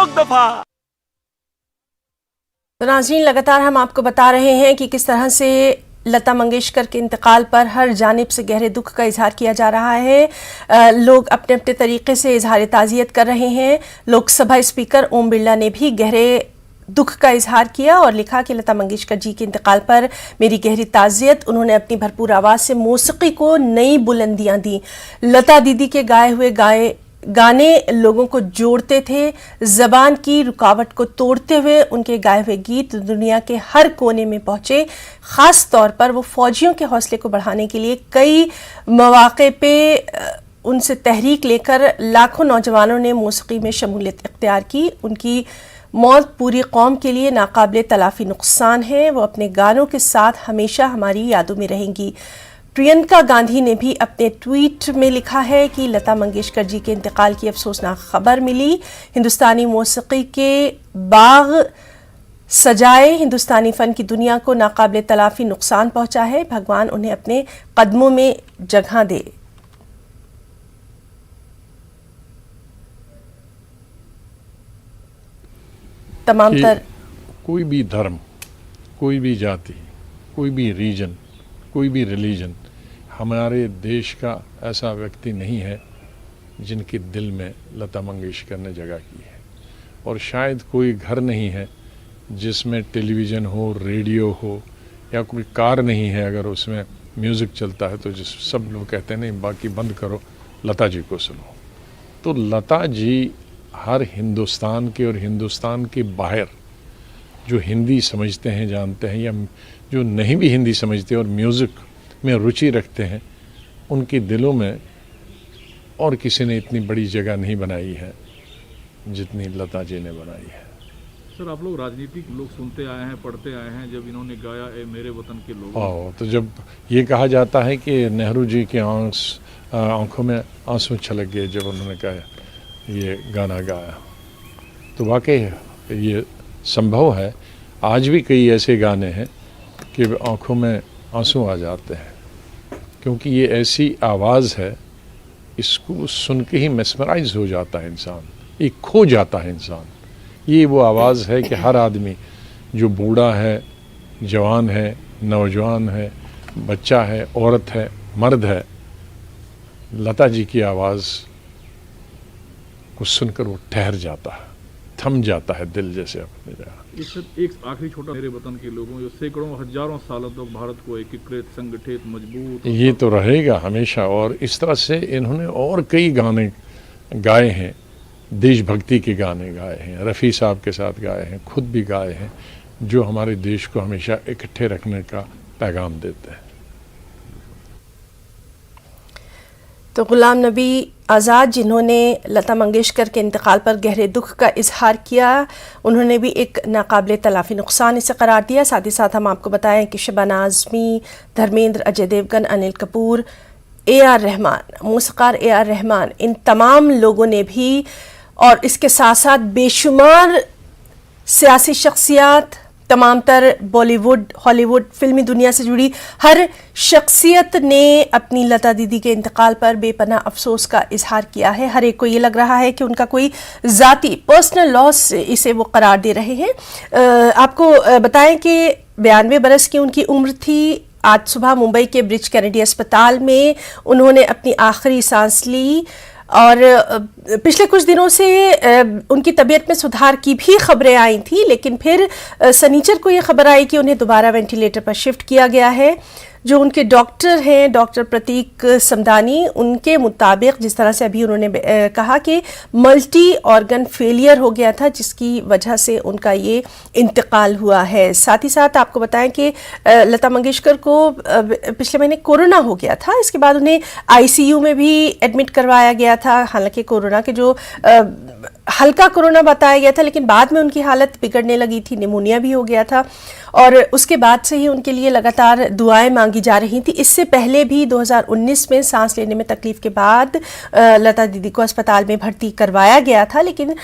दफा। तो नाज़रीन, लगातार हम आपको बता रहे हैं कि किस तरह से लता मंगेशकर के इंतकाल पर हर जानिब से गहरे दुख का इजहार किया जा रहा है। लोग अपने अपने तरीके से इजहार ताज़ियत कर रहे हैं। लोकसभा स्पीकर ओम बिरला ने भी गहरे दुख का इजहार किया और लिखा कि लता मंगेशकर जी के इंतकाल पर मेरी गहरी ताज़ियत। उन्होंने अपनी भरपूर आवाज़ से मौसीकी को नई बुलंदियां दी। लता दीदी के गाए हुए गाने लोगों को जोड़ते थे। ज़बान की रुकावट को तोड़ते हुए उनके गाए हुए गीत दुनिया के हर कोने में पहुंचे। ख़ास तौर पर वो फौजियों के हौसले को बढ़ाने के लिए कई मौक़े पे उनसे तहरीक लेकर लाखों नौजवानों ने मौसीकी में शमूलियत इख्तियार की। उनकी मौत पूरी कौम के लिए नाकाबिले तलाफ़ी नुकसान है। वो अपने गानों के साथ हमेशा हमारी यादों में रहेंगी। प्रियंका गांधी ने भी अपने ट्वीट में लिखा है कि लता मंगेशकर जी के इंतकाल की अफसोसनाक खबर मिली। हिंदुस्तानी मौसीकी के बाग सजाए हिंदुस्तानी फ़न की दुनिया को नाकाबिले तलाफ़ी नुकसान पहुंचा है। भगवान उन्हें अपने कदमों में जगह दे। तमाम तर कोई भी धर्म, कोई भी जाति, कोई भी रीजन, कोई भी रिलीजन, हमारे देश का ऐसा व्यक्ति नहीं है जिनके दिल में लता मंगेशकर ने जगह की है। और शायद कोई घर नहीं है जिसमें टेलीविज़न हो, रेडियो हो, या कोई कार नहीं है अगर उसमें म्यूज़िक चलता है तो जिस सब लोग कहते हैं नहीं बाकी बंद करो, लता जी को सुनो। तो लता जी हर हिंदुस्तान के और हिंदुस्तान के बाहर जो हिंदी समझते हैं, जानते हैं, या जो नहीं भी हिंदी समझते और म्यूज़िक में रुचि रखते हैं, उनके दिलों में और किसी ने इतनी बड़ी जगह नहीं बनाई है जितनी लता जी ने बनाई है। सर, आप लोग राजनीतिक लोग सुनते आए हैं, पढ़ते आए हैं, जब इन्होंने गाया ए मेरे वतन के लोग, तो जब ये कहा जाता है कि नेहरू जी के आंखों में आंसू छलक गए जब उन्होंने कहा ये गाना गाया, तो वाकई ये संभव है। आज भी कई ऐसे गाने हैं कि आंखों में आंसू आ जाते हैं, क्योंकि ये ऐसी आवाज़ है, इसको सुन के ही मेस्मराइज हो जाता है इंसान, एक खो जाता है इंसान। ये वो आवाज़ है कि हर आदमी, जो बूढ़ा है, जवान है, नौजवान है, बच्चा है, औरत है, मर्द है, लता जी की आवाज़ को सुनकर वो ठहर जाता है, थम जाता है दिल जैसे अपने जगह। एक आखिरी छोटा, मेरे वतन के लोगों जो सैकड़ों हजारों सालों तक भारत को एकीकृत, संगठित, मजबूत, ये तो रहेगा हमेशा। और इस तरह से इन्होंने और कई गाने गाए हैं, देशभक्ति के गाने गाए हैं, रफ़ी साहब के साथ गाए हैं, खुद भी गाए हैं, जो हमारे देश को हमेशा इकट्ठे रखने का पैगाम देते हैं। तो गुलाम नबी आज़ाद, जिन्होंने लता मंगेशकर के इंतकाल पर गहरे दुख का इजहार किया, उन्होंने भी एक नाकाबिले तलाफ़ी नुकसान इसे करार दिया। साथ ही साथ हम आपको बताएं कि शबाना आज़मी, धर्मेंद्र, अजय देवगन, अनिल कपूर, AR रहमान, मौसीक़ार AR रहमान, इन तमाम लोगों ने भी, और इसके साथ साथ बेशुमार सियासी शख्सियात, तमाम तर बॉलीवुड, हॉलीवुड, फिल्मी दुनिया से जुड़ी हर शख्सियत ने अपनी लता दीदी के इंतकाल पर बेपनाह अफसोस का इजहार किया है। हर एक को ये लग रहा है कि उनका कोई ज़ाती पर्सनल लॉस इसे वो करार दे रहे हैं। आपको बताएं कि 92 बरस की उनकी उम्र थी। आज सुबह मुंबई के ब्रिच कैनेडी अस्पताल में उन्होंने अपनी आखिरी सांस ली और पिछले कुछ दिनों से उनकी तबीयत में सुधार की भी खबरें आई थी, लेकिन फिर शनिचर को ये खबर आई कि उन्हें दोबारा वेंटिलेटर पर शिफ्ट किया गया है। जो उनके डॉक्टर हैं, डॉक्टर प्रतीक समदानी, उनके मुताबिक जिस तरह से अभी उन्होंने कहा कि मल्टी ऑर्गन फेलियर हो गया था, जिसकी वजह से उनका ये इंतकाल हुआ है। साथ ही साथ आपको बताएं कि लता मंगेशकर को पिछले महीने कोरोना हो गया था। इसके बाद उन्हें ICU में भी एडमिट करवाया गया था। हालांकि कोरोना के जो हल्का कोरोना बताया गया था, लेकिन बाद में उनकी हालत बिगड़ने लगी थी, निमोनिया भी हो गया था, और उसके बाद से ही उनके लिए लगातार दुआएं मांगी जा रही थी। इससे पहले भी 2019 में सांस लेने में तकलीफ के बाद लता दीदी को अस्पताल में भर्ती करवाया गया था, लेकिन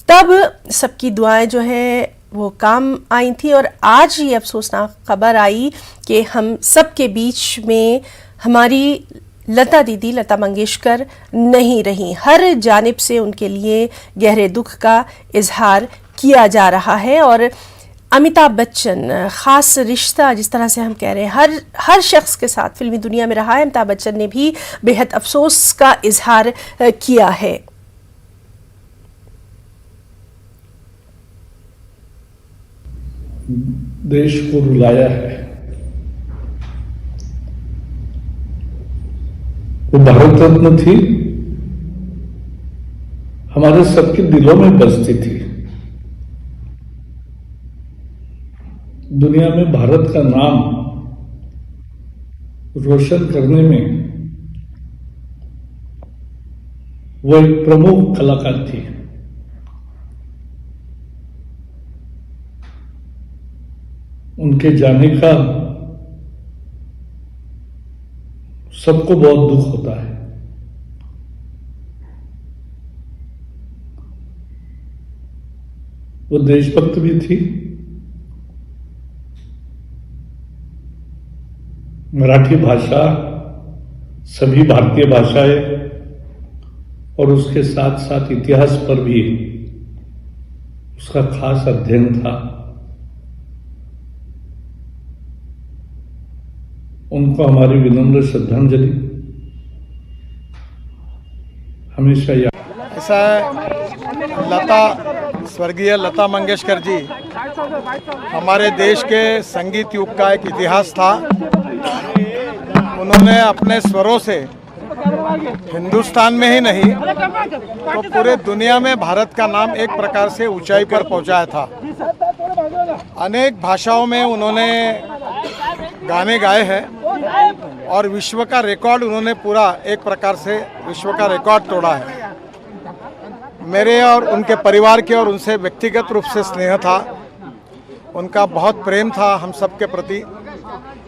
तब सबकी दुआएं जो हैं वो काम आई थी। और आज ये अफसोसनाक खबर आई कि हम सब के बीच में हमारी लता दीदी लता मंगेशकर नहीं रही। हर जानिब से उनके लिए गहरे दुख का इजहार किया जा रहा है और अमिताभ बच्चन ख़ास रिश्ता जिस तरह से हम कह रहे हैं हर शख्स के साथ फिल्मी दुनिया में रहा है। अमिताभ बच्चन ने भी बेहद अफसोस का इजहार किया है। देश को रुलाया है, वो भारत रत्न थी, हमारे सबके दिलों में बसती थी। दुनिया में भारत का नाम रोशन करने में वो एक प्रमुख कलाकार थी। उनके जाने का सबको बहुत दुख होता है। वो देशभक्त भी थी, मराठी भाषा सभी भारतीय भाषाएं और उसके साथ साथ इतिहास पर भी उसका खास अध्ययन था। उनको हमारी विनम्र श्रद्धांजलि। हमेशा याद। ऐसा है, स्वर्गीय लता मंगेशकर जी हमारे देश के संगीत युग का एक इतिहास था। उन्होंने अपने स्वरों से हिंदुस्तान में ही नहीं तो पूरे दुनिया में भारत का नाम एक प्रकार से ऊंचाई पर पहुंचाया था। अनेक भाषाओं में उन्होंने गाने गाए हैं और विश्व का रिकॉर्ड उन्होंने पूरा एक प्रकार से विश्व का रिकॉर्ड तोड़ा है। मेरे और उनके परिवार के और उनसे व्यक्तिगत रूप से स्नेह था, उनका बहुत प्रेम था हम सब के प्रति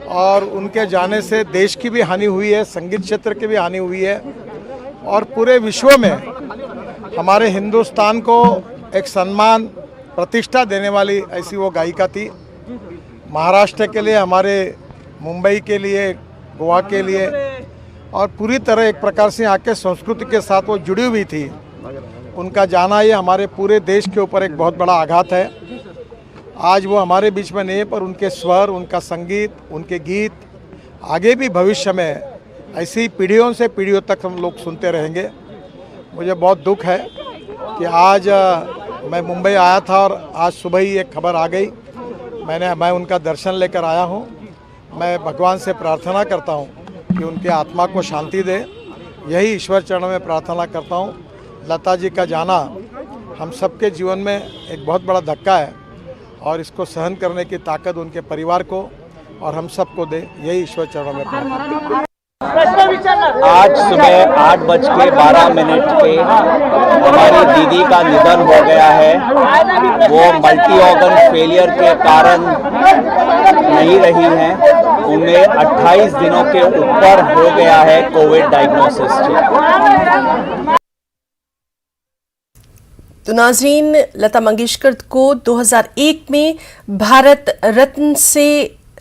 और उनके जाने से देश की भी हानि हुई है, संगीत क्षेत्र की भी हानि हुई है और पूरे विश्व में हमारे हिंदुस्तान को एक सम्मान प्रतिष्ठा देने वाली ऐसी वो गायिका थी। महाराष्ट्र के लिए, हमारे मुंबई के लिए, गोवा के लिए और पूरी तरह एक प्रकार से यहाँ के संस्कृति के साथ वो जुड़ी हुई थी। उनका जाना ये हमारे पूरे देश के ऊपर एक बहुत बड़ा आघात है। आज वो हमारे बीच में नहीं है पर उनके स्वर, उनका संगीत, उनके गीत आगे भी भविष्य में ऐसी पीढ़ियों से पीढ़ियों तक हम लोग सुनते रहेंगे। मुझे बहुत दुख है कि आज मैं मुंबई आया था और आज सुबह ही एक खबर आ गई। मैं उनका दर्शन लेकर आया हूँ। मैं भगवान से प्रार्थना करता हूँ कि उनके आत्मा को शांति दे, यही ईश्वर चरणों में प्रार्थना करता हूँ। लता जी का जाना हम सबके जीवन में एक बहुत बड़ा धक्का है और इसको सहन करने की ताकत उनके परिवार को और हम सबको दे, यही ईश्वर चरणों में प्रार्थना। आज सुबह 8:12 पे हमारी दीदी का निधन हो गया है। वो मल्टी ऑर्गन फेलियर के कारण नहीं रही हैं। उन्हें 28 दिनों के ऊपर हो गया है कोविड डायग्नोसिस से। तो नाजरीन, लता मंगेशकर को 2001 में भारत रत्न से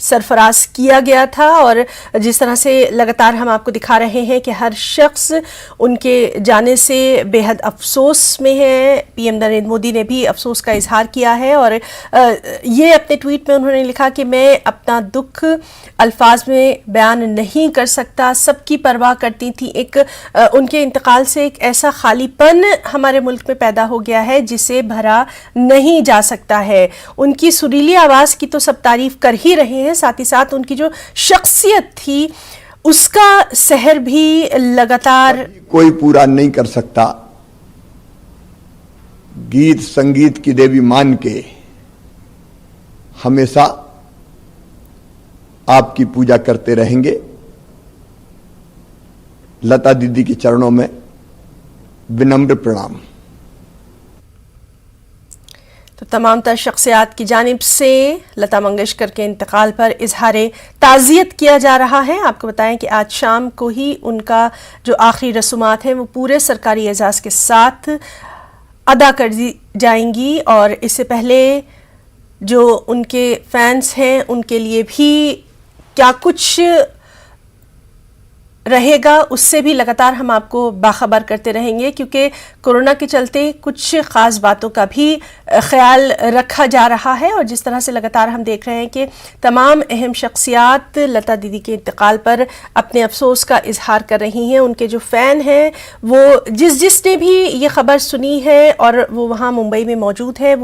सरफराज किया गया था और जिस तरह से लगातार हम आपको दिखा रहे हैं कि हर शख्स उनके जाने से बेहद अफसोस में है। पीएम नरेंद्र मोदी ने भी अफसोस का इजहार किया है और ये अपने ट्वीट में उन्होंने लिखा कि मैं अपना दुख अल्फाज में बयान नहीं कर सकता, सबकी परवाह करती थी। उनके इंतकाल से एक ऐसा खालीपन हमारे मुल्क में पैदा हो गया है जिसे भरा नहीं जा सकता है। उनकी सुरीली आवाज़ की तो सब तारीफ कर ही रहे हैं, साथ ही साथ उनकी जो शख्सियत थी उसका सहर भी लगातार कोई पूरा नहीं कर सकता। गीत संगीत की देवी मान के हमेशा आपकी पूजा करते रहेंगे। लता दीदी के चरणों में विनम्र प्रणाम। तो तमाम तर शख्सियात की जानिब से लता मंगेशकर के इंतकाल पर इजहार ताज़ियत किया जा रहा है। आपको बताएं कि आज शाम को ही उनका जो आखिरी रसूमात हैं वो पूरे सरकारी एजाज़ के साथ अदा कर दी जाएंगी और इससे पहले जो उनके फैंस हैं उनके लिए भी क्या कुछ रहेगा उससे भी लगातार हम आपको बाखबर करते रहेंगे, क्योंकि कोरोना के चलते कुछ ख़ास बातों का भी ख्याल रखा जा रहा है। और जिस तरह से लगातार हम देख रहे हैं कि तमाम अहम शख्सियात लता दीदी के इंतकाल पर अपने अफसोस का इजहार कर रही हैं। उनके जो फ़ैन हैं वो जिसने भी ये खबर सुनी है और वो वहाँ मुंबई में मौजूद है,